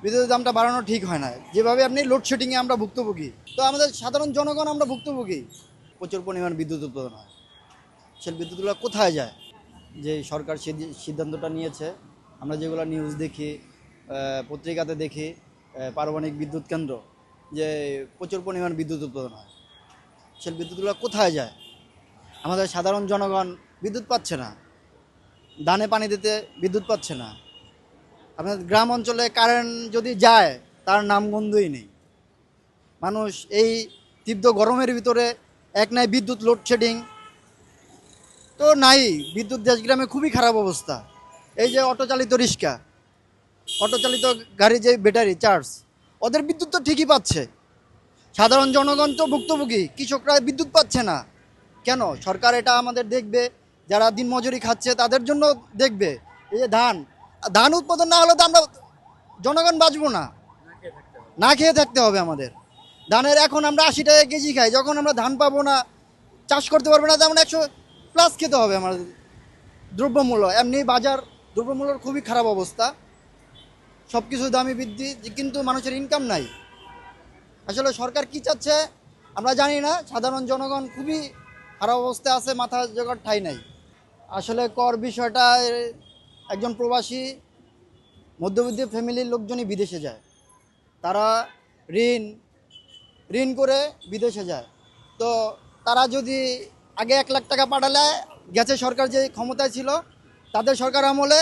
বিদ্যুতের দামটা বাড়ানো ঠিক হয় না। যেভাবে আপনি লোডশেডিংয়ে আমরা ভুক্তভোগী, তো আমাদের সাধারণ জনগণ আমরা ভুক্তভোগী। প্রচুর পরিমাণ বিদ্যুৎ উৎপাদন হয়, সেই বিদ্যুৎগুলো কোথায় যায়? যে সরকার সিদ্ধান্তটা নিয়েছে, আমরা যেগুলো নিউজ দেখি, পত্রিকাতে দেখি, পারমাণবিক বিদ্যুৎ কেন্দ্র, যে প্রচুর পরিমাণ বিদ্যুৎ উৎপাদন হয়, সেই বিদ্যুৎগুলো কোথায় যায়? আমাদের সাধারণ জনগণ বিদ্যুৎ পাচ্ছে না, ধানে পানি দিতে বিদ্যুৎ পাচ্ছে না। আপনার গ্রাম অঞ্চলে কারেন্ট যদি যায় তার নামগন্ধই নেই। মানুষ এই তীব্র গরমের ভিতরে এক নাই বিদ্যুৎ লোডশেডিং তো নাই, বিদ্যুৎ দেশগ্রামে খুবই খারাপ অবস্থা। এই যে অটোচালিত রিক্সা, অটোচালিত গাড়ি যে ব্যাটারি চার্জ, ওদের বিদ্যুৎ তো ঠিকই পাচ্ছে, সাধারণ জনগণ তো ভুক্তভোগী, কৃষকরা বিদ্যুৎ পাচ্ছে না। কেন? সরকার এটা আমাদের দেখবে, যারা দিনমজুরি খাচ্ছে তাদের জন্য দেখবে। এই যে ধান উৎপাদন না হলে তো আমরা জনগণ বাঁচবো না, না খেয়ে থাকতে হবে আমাদের। ধানের এখন আমরা 80 টাকা কেজি খাই, যখন আমরা ধান পাবো না, চাষ করতে পারবো না, তেমন 100+ খেতে হবে আমাদের। দ্রব্যমূল্য এমনি বাজার, দ্রব্যমূল্যর খুবই খারাপ অবস্থা, সব কিছু দামি বৃদ্ধি, কিন্তু মানুষের ইনকাম নাই। আসলে সরকার কি চাচ্ছে আমরা জানি না, সাধারণ জনগণ খুবই খারাপ অবস্থায় আছে, মাথা জোগাড় ঠাঁই নাই। আসলে কর বিষয়টা, একজন প্রবাসী মধ্যবিত্ত ফ্যামিলির লোকজনই বিদেশে যায়, তারা ঋণ ঋণ করে বিদেশে যায়। তো তারা যদি আগে 1 লাখ টাকা পাঠালে, গেছে সরকার যে ক্ষমতায় ছিল তাদের সরকার আমলে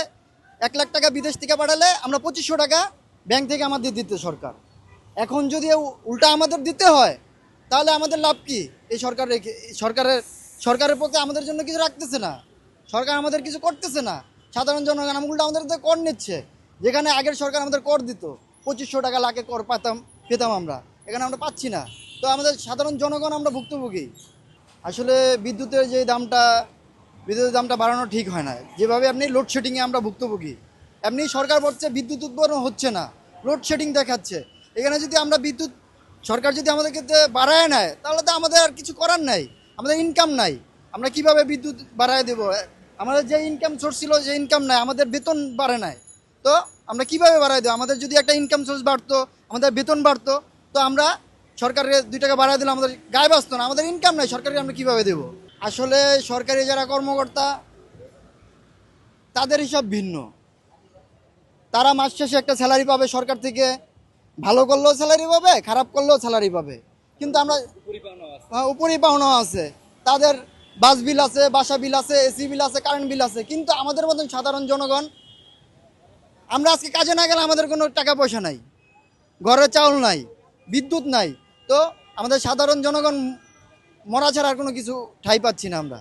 1 লাখ টাকা বিদেশ থেকে পাঠালে আমরা 2500 টাকা ব্যাংক থেকে আমাদের দিত সরকার। এখন যদি উল্টা আমাদের দিতে হয় তাহলে আমাদের লাভ কি? এই সরকার রেখে সরকারের প্রতি আমাদের জন্য কিছু রাখতেছে না, সরকার আমাদের কিছু করতেছে না। সাধারণ জনগণ উল্টা আমাদের কর নিচ্ছে, যেখানে আগের সরকার আমাদের কর দিত 2500 টাকা লাখে কর পেতাম আমরা, এখানে আমরা পাচ্ছি না। তো আমাদের সাধারণ জনগণ আমরা ভুক্তভোগী। আসলে বিদ্যুতের দামটা বাড়ানো ঠিক হয় না। যেভাবে আপনি লোডশেডিংয়ে আমরা ভুক্তভোগী, এমনি সরকার বলছে বিদ্যুৎ উৎপাদন হচ্ছে না, লোডশেডিং দেখাচ্ছে। এখানে যদি আমরা সরকার যদি আমাদেরকে বাড়ায় নেয় তাহলে তো আমাদের আর কিছু করার নাই, আমাদের ইনকাম নাই। আমরা কিভাবে বিদ্যুৎ বাড়ায় দেবো? আমাদের যে ইনকাম সোর্স ছিল যে ইনকাম নাই, আমাদের বেতন বাড়ে নাই, তো আমরা কিভাবে বাড়ায় দেবো? আমাদের যদি একটা ইনকাম সোর্স বাড়তো, আমাদের বেতন বাড়তো, তো আমরা সরকারের 2 টাকা বাড়ায় দিলে আমাদের গায়ে বাঁচতো না। আমাদের ইনকাম নাই, সরকারকে আমরা কীভাবে দেবো? আসলে সরকারি যারা কর্মকর্তা তাদের হিসাব ভিন্ন, তারা মাস শেষে একটা স্যালারি পাবে সরকার থেকে, ভালো করলেও স্যালারি পাবে, খারাপ করলেও স্যালারি পাবে। কিন্তু আমরা উপরই পাওনা আছে, তাদের বাস বিল আছে, বাসা বিল আছে, এসি বিল আছে, কারেন্ট বিল আছে। কিন্তু আমাদের মতন সাধারণ জনগণ, আমরা আজকে কাজে না গেলে আমাদের কোনো টাকা পয়সা নাই, ঘরে চাউল নাই, বিদ্যুৎ নাই, তো আমাদের সাধারণ জনগণ মরা ছাড়া আর কোনো কিছু ঠাঁই পাচ্ছি না আমরা।